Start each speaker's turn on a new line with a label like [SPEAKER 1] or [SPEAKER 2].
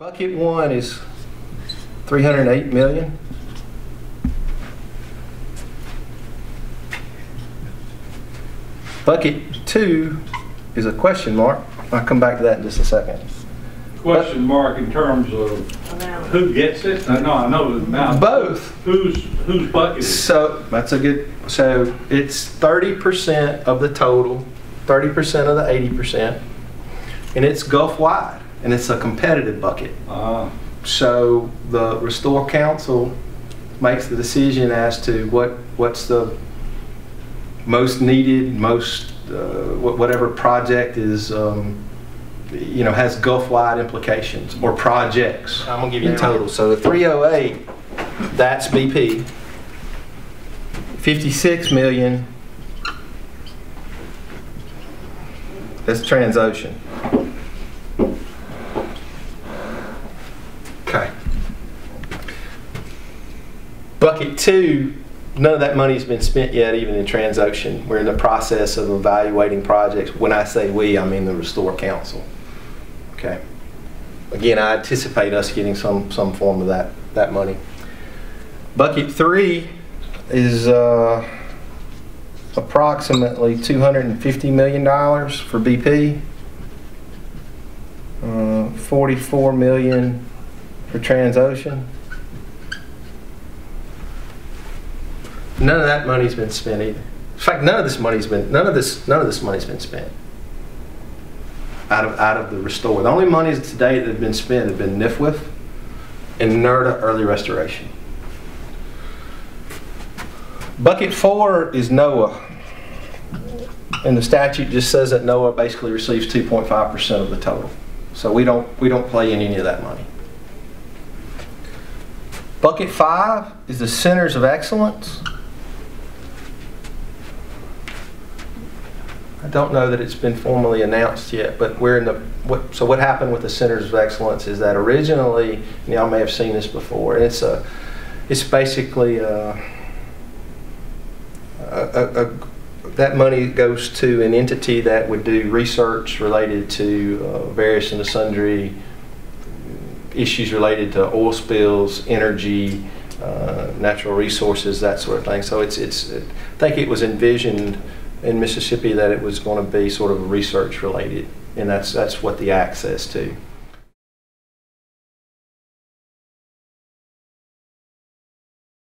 [SPEAKER 1] Bucket one is 308 million. Bucket two is a question mark. I'll come back to that in just a second.
[SPEAKER 2] Question mark in terms of who gets it? No, I know the amount.
[SPEAKER 1] Both.
[SPEAKER 2] Whose bucket is it?
[SPEAKER 1] So that's a good. So it's 30% of the total, 30% of the 80%, and it's Gulf wide, and it's a competitive bucket. So the Restore Council makes the decision as to what's the most needed, whatever project is, has Gulf-wide implications or projects. I'm gonna give you a total. So the 308, that's BP. 56 million, that's Transocean. Okay. Bucket two, none of that money's been spent yet, even in Transocean. We're in the process of evaluating projects. When I say we, I mean the Restore Council. Okay. Again, I anticipate us getting some form of that money. Bucket three is approximately $250 million for BP, 44 million for Transocean. None of that money's been spent either. In fact, none of this money's been spent out of the Restore. The only monies today that have been spent have been NIFWIF and NERDA early restoration. Bucket four is NOAA, and the statute just says that NOAA basically receives 2.5% of the total. So we don't play in any of that money. Bucket five is the Centers of Excellence. I don't know that it's been formally announced yet, but we're in the so what happened with the Centers of Excellence is that originally, and y'all may have seen this before, and it's basically that money goes to an entity that would do research related to various and sundry issues related to oil spills, energy, natural resources, that sort of thing. So I think it was envisioned in Mississippi that it was going to be sort of research related, and that's what the act says too.